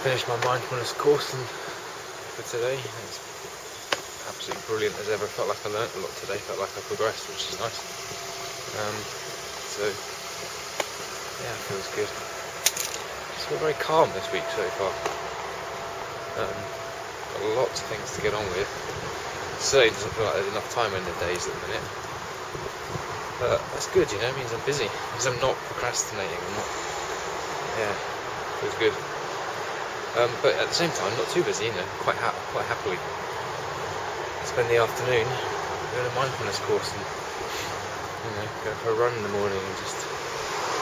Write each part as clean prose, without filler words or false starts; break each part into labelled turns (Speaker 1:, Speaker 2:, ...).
Speaker 1: finished my mindfulness course for today. It's absolutely brilliant as ever. Felt like I learnt a lot today, felt like I progressed, which is nice. So yeah, it feels good. It's been very calm this week so far. Got lots of things to get on with. Certainly doesn't feel like there's enough time in the days at the minute. But that's good, you know, it means I'm busy. It means I'm not procrastinating, feels good. But at the same time, not too busy, you know, quite happily. Spend the afternoon doing a mindfulness course and, you know, go for a run in the morning and just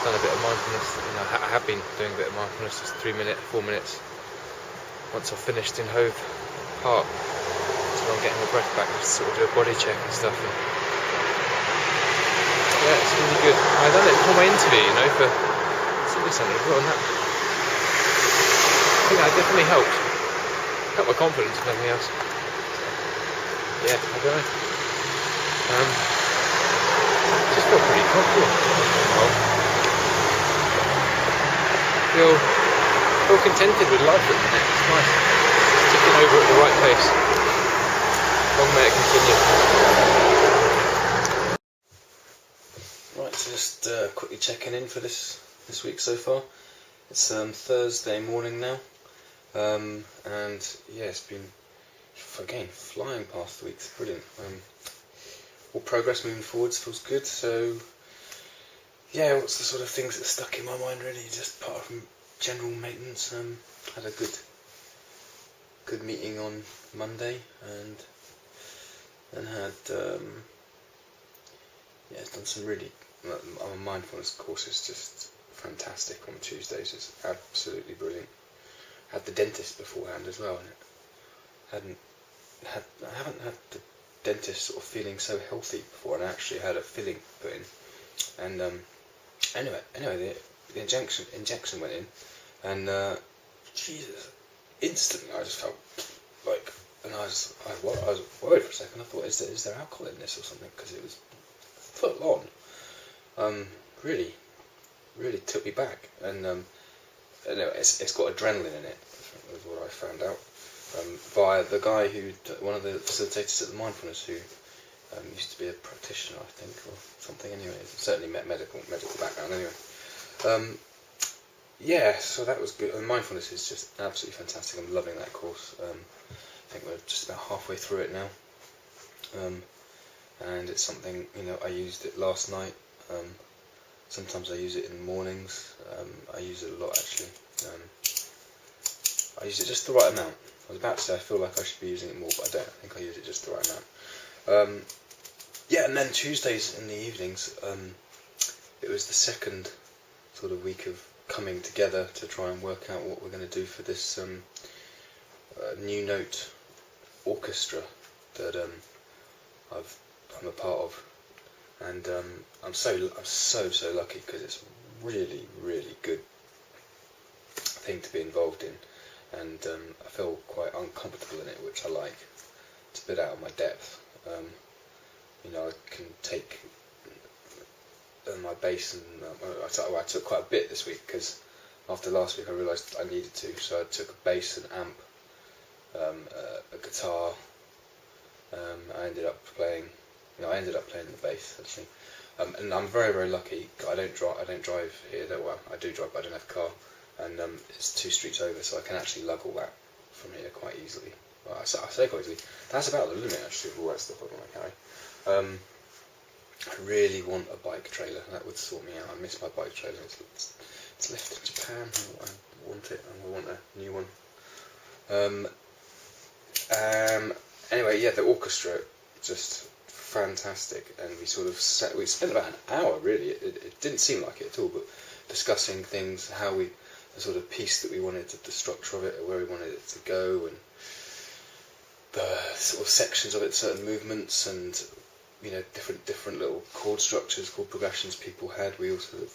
Speaker 1: done a bit of mindfulness. You know, I have been doing a bit of mindfulness, just 3 minutes, 4 minutes. Once I've finished in Hove Park, so I'm getting my breath back, just sort of do a body check and stuff. And yeah, it's really good. I done it for my interview, you know, for something. Well, and that, I think that definitely helped my confidence and everything else. Yeah, I don't know. Just feel pretty comfortable. Feel contented with life at the minute. It's nice. Just ticking over at the right pace. Long may it continue. Right, so just quickly checking in for this week so far. It's Thursday morning now, and yeah, it's been again flying past the week. It's brilliant. All progress moving forwards feels good. So yeah, what's the sort of things that stuck in my mind really? Just apart from general maintenance, had a good meeting on Monday, and then had done some really our mindfulness course is just fantastic on Tuesdays. It's absolutely brilliant. Had the dentist beforehand as well, and I haven't had the dentist sort of feeling so healthy before, and I actually had a filling put in. And anyway, the injection went in, and Jesus, instantly I just felt like, and I was worried for a second. I thought, is there alcohol in this or something? Because it was full on. Really took me back, and anyway, it's got adrenaline in it. Was what I found out via the guy one of the facilitators at the mindfulness, who used to be a practitioner, I think, or something. Anyway, certainly medical background. Anyway, yeah, so that was good. And mindfulness is just absolutely fantastic. I'm loving that course. I think we're just about halfway through it now, and it's something, you know, I used it last night. Sometimes I use it in the mornings. I use it a lot, actually. I use it just the right amount. I was about to say I feel like I should be using it more, but I don't. I think I use it just the right amount. Yeah, and then Tuesdays in the evenings, it was the second sort of week of coming together to try and work out what we're going to do for this New Note orchestra that I'm a part of. And I'm so lucky, because it's really good thing to be involved in, and I feel quite uncomfortable in it, which I like. It's a bit out of my depth. You know, I can take my bass, and I took quite a bit this week, because after last week I realised I needed to. So I took a bass, an amp, a guitar. I ended up playing the bass, actually, and I'm very lucky. I don't drive here. Well, I do drive, but I don't have a car, and it's 2 streets over, so I can actually lug all that from here quite easily. Well, I say quite easily. That's about the limit, actually, of all that stuff I want to carry. I really want a bike trailer. That would sort me out. I miss my bike trailer. It's left in Japan. I want it, and I want a new one. Anyway, yeah, the orchestra, just fantastic, and we spent about an hour, really. It didn't seem like it at all, but discussing things, the sort of piece that we wanted, the structure of it, where we wanted it to go, and the sort of sections of it, certain movements, and, you know, different little chord structures, chord progressions people had. We all sort of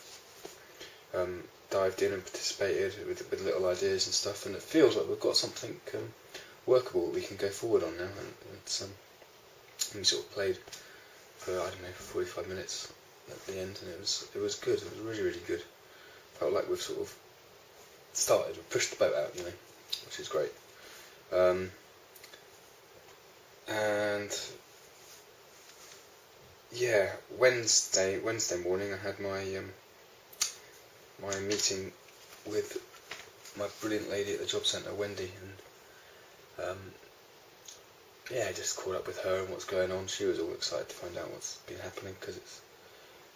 Speaker 1: dived in and participated with little ideas and stuff, and it feels like we've got something workable that we can go forward on now. And it's we sort of played for, I don't know, 45 minutes at the end, and it was good. It was really good. Felt like we've sort of pushed the boat out, you know. which is great. And yeah, Wednesday morning I had my my meeting with my brilliant lady at the job centre, Wendy, and yeah, just caught up with her and what's going on. She was all excited to find out what's been happening, because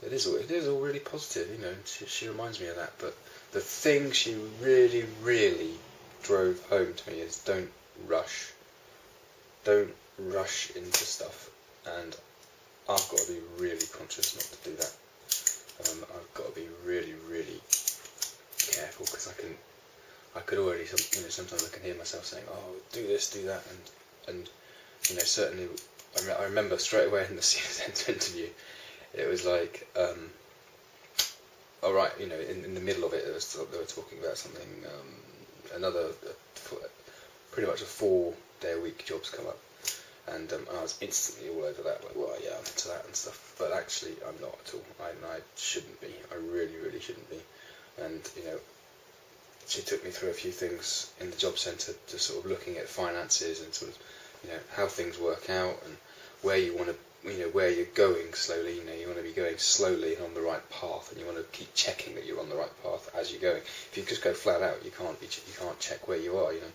Speaker 1: it is all really positive, you know. She reminds me of that. But the thing she really, really drove home to me is don't rush into stuff, and I've got to be really conscious not to do that. I've got to be really, really careful, because I could already, sometimes I can hear myself saying, oh, do this, do that, and you know, certainly, I remember straight away in the centre interview, it was like, all right, you know, in the middle of it, they were talking about something, pretty much a 4-day-a-week job's come up, and I was instantly all over that, like, well, yeah, I'm into that and stuff, but actually, I'm not at all. I shouldn't be. I really, really shouldn't be. And you know, she took me through a few things in the job centre, to sort of looking at finances and sort of, you know, how things work out and where you want to, you know, where you're going slowly. You know, you want to be going slowly and on the right path, and you want to keep checking that you're on the right path as you're going. If you just go flat out, you can't check where you are. You know.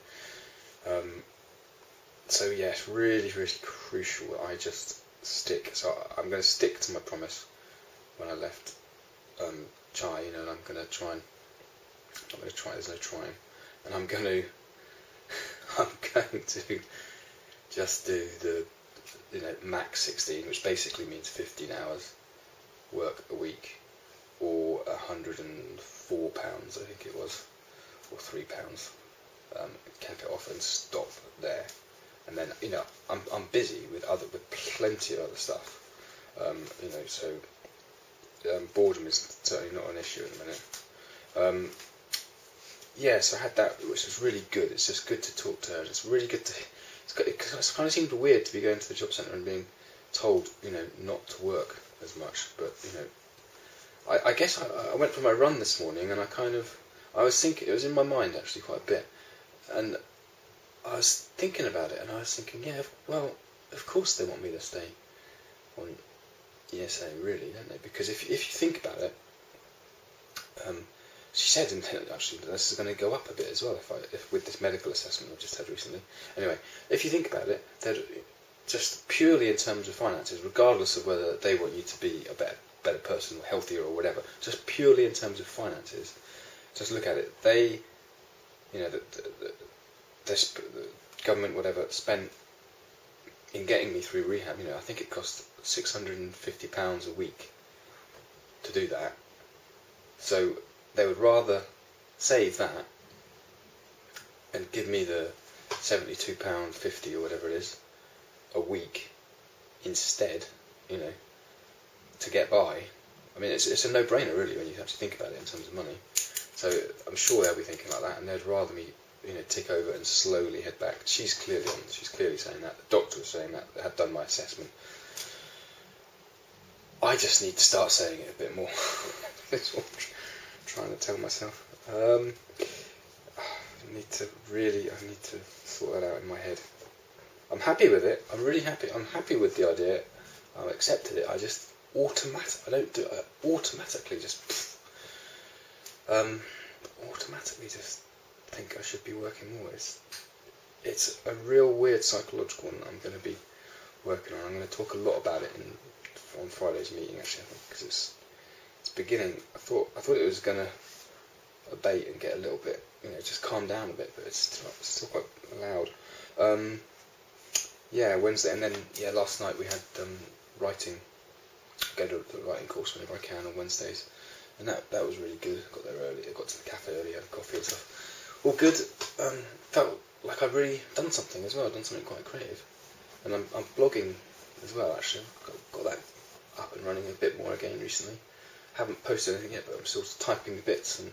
Speaker 1: So yeah, it's really, really crucial that I just stick. So I'm going to stick to my promise when I left Chai. You know, and I'm going to try. There's no trying, and I'm going to just do the, you know, max 16, which basically means 15 hours work a week, or £104, I think it was, or £3. Cap it off and stop there. And then, you know, I'm busy with plenty of other stuff. You know, so boredom is certainly not an issue at the minute. Yeah, so I had that, which was really good. It's just good to talk to her. It's really good to. It kind of seemed weird to be going to the job centre and being told, you know, not to work as much. But you know, I guess I went for my run this morning, and I was thinking, it was in my mind actually quite a bit, and I was thinking about it, and I was thinking, yeah, well, of course they want me to stay on ESA, really, don't they? Because if you think about it, she said actually that this is going to go up a bit as well if with this medical assessment I've just had recently. Anyway, if you think about it, that just purely in terms of finances, regardless of whether they want you to be a better person or healthier or whatever, just purely in terms of finances, just look at it. They, you know, the government, whatever, spent in getting me through rehab. You know, I think it cost £650 a week to do that. So they would rather save that and give me the £72.50 or whatever it is a week instead, you know, to get by. I mean, it's a no-brainer really when you actually think about it in terms of money. So I'm sure they'll be thinking like that, and they'd rather me, you know, tick over and slowly head back. She's clearly saying that. The doctor was saying that. They had done my assessment. I just need to start saying it a bit more. That's what I'm trying to tell myself. I need to sort that out in my head. I'm happy with it. I'm really happy. I'm happy with the idea. I've accepted it. I just automatically just think I should be working more. It's a real weird psychological one that I'm going to be working on. I'm going to talk a lot about it on Friday's meeting, actually, I think, because it's beginning. I thought it was going to abate and get a little bit, you know, just calm down a bit, but it's still quite loud. Yeah, Wednesday, and then last night we had writing. Go to the writing course whenever I can on Wednesdays, and that was really good. Got there early. I got to the cafe early, had coffee and stuff. All good. Felt like I've really done something as well. I've done something quite creative, and I'm blogging as well. Actually, got that up and running a bit more again recently. Haven't posted anything yet, but I'm still typing the bits, and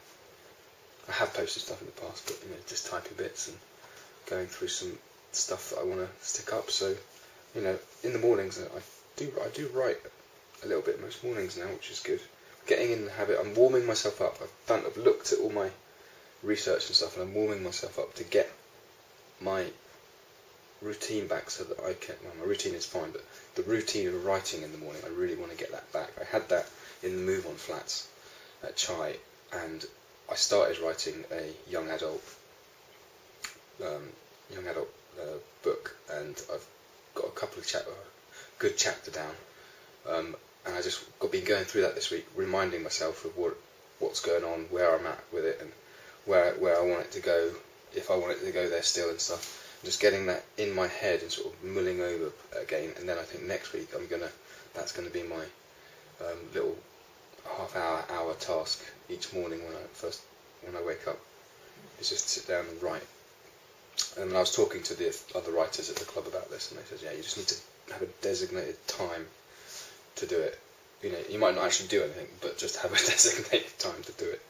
Speaker 1: I have posted stuff in the past, but you know, just typing bits and going through some stuff that I want to stick up. So, you know, in the mornings I do write a little bit most mornings now, which is good. Getting in the habit. I'm warming myself up. I've looked at all my research and stuff, and I'm warming myself up to get my routine back so that I can, well, my routine is fine, but the routine of writing in the morning, I really want to get that back. I had that in the Move On flats at Chai, and I started writing a young adult book, and I've got a couple of good chapter down, and I just been going through that this week, reminding myself of what's going on, where I'm at with it, and where I want it to go, if I want it to go there still and stuff. Just getting that in my head and sort of mulling over again, and then I think next week that's gonna be my little hour task each morning when I wake up, is just sit down and write. And I was talking to the other writers at the club about this, and they said, yeah, you just need to have a designated time to do it. You know, you might not actually do anything, but just have a designated time to do it.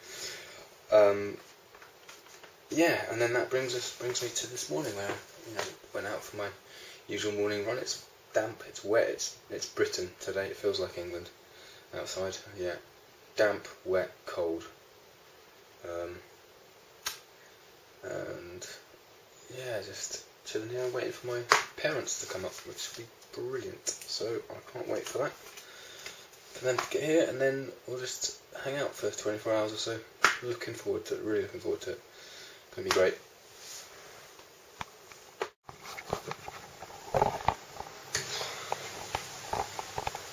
Speaker 1: Yeah, and then that brings me to this morning, where I went out for my usual morning run. It's damp, it's wet, it's Britain today. It feels like England outside. Yeah, damp, wet, cold, and yeah, just chilling here, waiting for my parents to come up, which will be brilliant. So I can't wait for that, for them to get here, and then we'll just hang out for 24 hours or so. Looking forward to it, really looking forward to it. Gonna be great.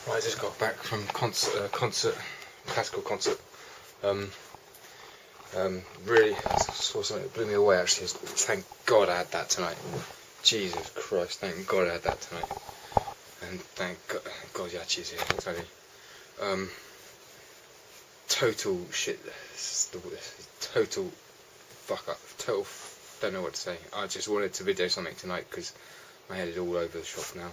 Speaker 1: Right, I just got back from classical concert. Really saw something that blew me away. Actually, thank God I had that tonight. Jesus Christ, thank God I had that tonight. And thank God Yachi's here. I'll tell you. Total shit. Total fuck up. Don't know what to say. I just wanted to video something tonight because my head is all over the shop now.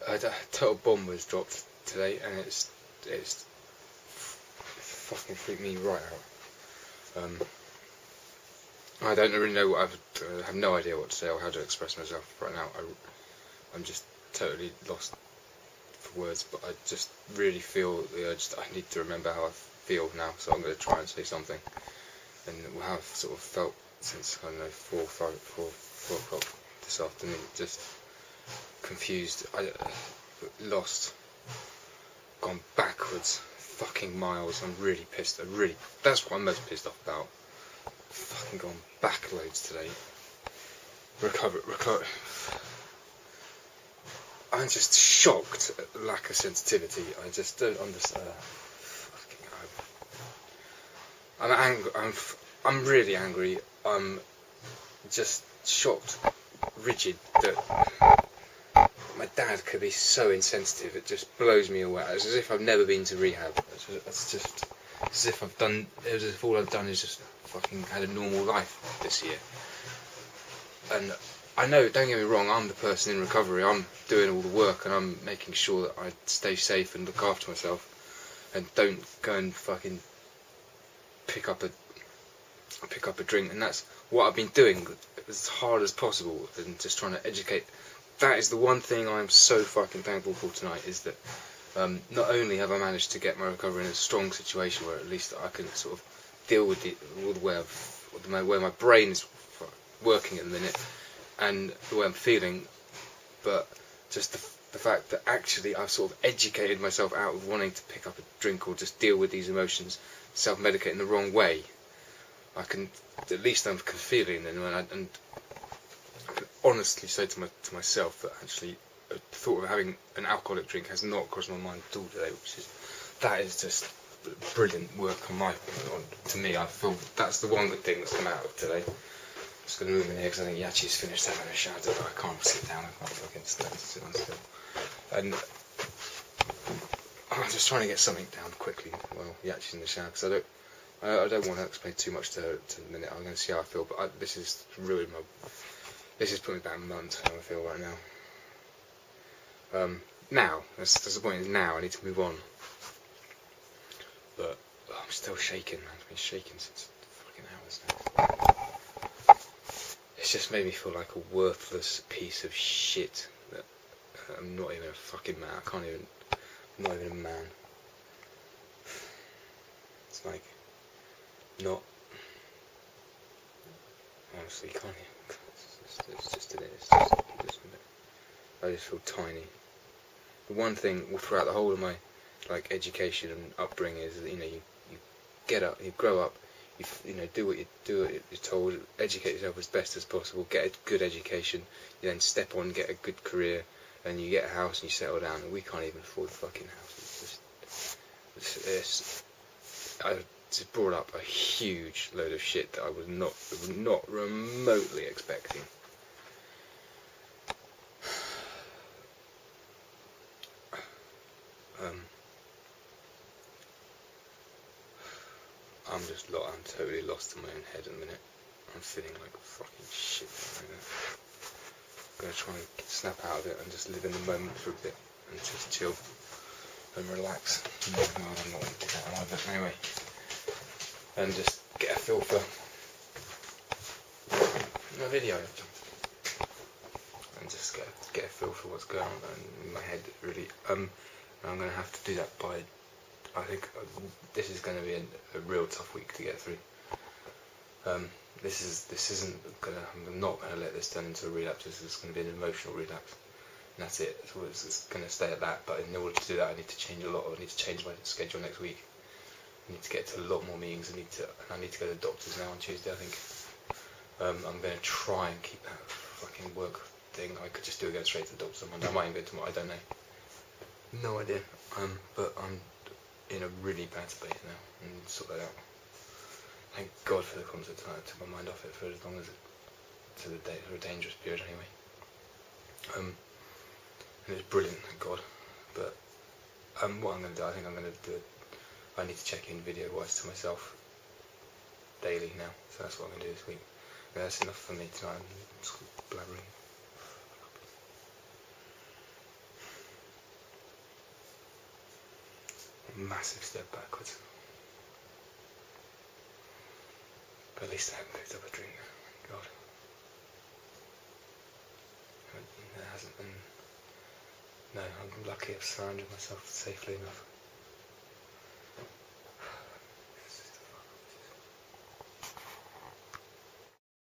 Speaker 1: A total bomb was dropped today, and it's fucking freaked me right out. I don't really know I have no idea what to say or how to express myself right now. I'm just totally lost for words, but I just really feel the urge that I need to remember how I feel now, so I'm going to try and say something, and how I've sort of felt since, I don't know, 4 o'clock this afternoon. Just confused, lost, gone backwards fucking miles. I'm really pissed. That's what I'm most pissed off about. Fucking gone back loads today. Recover. I'm just shocked at the lack of sensitivity. I just don't understand. I'm angry. I'm really angry. I'm just shocked, rigid, that my dad could be so insensitive. It just blows me away. It's as if I've never been to rehab. It's just as if as if all I've done is just fucking had a normal life this year. And I know, don't get me wrong, I'm the person in recovery. I'm doing all the work, and I'm making sure that I stay safe and look after myself, and don't go and fucking pick up a drink. And that's what I've been doing as hard as possible, and just trying to educate. That is the one thing I'm so fucking thankful for tonight, is that not only have I managed to get my recovery in a strong situation where at least I can sort of deal with the way my brain is working at the minute, and the way I'm feeling, but just the fact that actually I've sort of educated myself out of wanting to pick up a drink or just deal with these emotions, self-medicate in the wrong way. At least I'm feeling, and I can honestly say to myself that actually the thought of having an alcoholic drink has not crossed my mind at all today, that is just brilliant work to me. I feel that's the one good thing that's come out of today. I'm just going to move in here because I think Yachi's finished having a shower, but I can't sit down, I can't fucking sit on still. And I'm just trying to get something down quickly while Yachi's in the shower, because I don't want to explain too much to her to the minute. I'm going to see how I feel, but this is putting me back a month how I feel right now. Now, that's the point, is now I need to move on. But I'm still shaking, man. I've been shaking since fucking hours now. It's just made me feel like a worthless piece of shit. That I'm not even a fucking man. I'm not even a man. It's like, not Honestly, can't you? It's just I just feel tiny. The one thing throughout the whole of my education and upbringing is that you get up, you grow up, you do what you're told, educate yourself as best as possible, get a good education, you then step on, get a good career, and you get a house and you settle down. And we can't even afford the fucking house. I just brought up a huge load of shit that I was not remotely expecting. I'm totally lost in my own head at the minute. I'm feeling like fucking shit right now. I'm gonna try and snap out of it and just live in the moment for a bit and just chill and relax. No, I'm not gonna do that either. Anyway, and just get a feel for the video and just get a feel for what's going on in my head. Really, I'm gonna have to do that by. I think this is going to be a real tough week to get through. This isn't gonna. I'm not going to let this turn into a relapse. This is going to be an emotional relapse, and that's it. So it's going to stay at that. But in order to do that, I need to change a lot. I need to change my schedule next week. I need to get to a lot more meetings. I need to go to the doctors now on Tuesday. I think. I'm going to try and keep that fucking work thing. I could just go straight to the doctors on Monday. I might even go tomorrow. I don't know. No idea. But I'm in a really bad space now and sort that out. Thank God for the concert tonight. I took my mind off it for as long as for a dangerous period anyway. And it was brilliant, thank God. But what I'm going to do, I think I'm going to do. I need to check in video-wise to myself daily now. So that's what I'm going to do this week. Yeah, that's enough for me tonight. I'm just blabbering. Massive step backwards. But at least I haven't picked up a drink. God. It hasn't been. No, I'm lucky I've surrounded myself safely enough.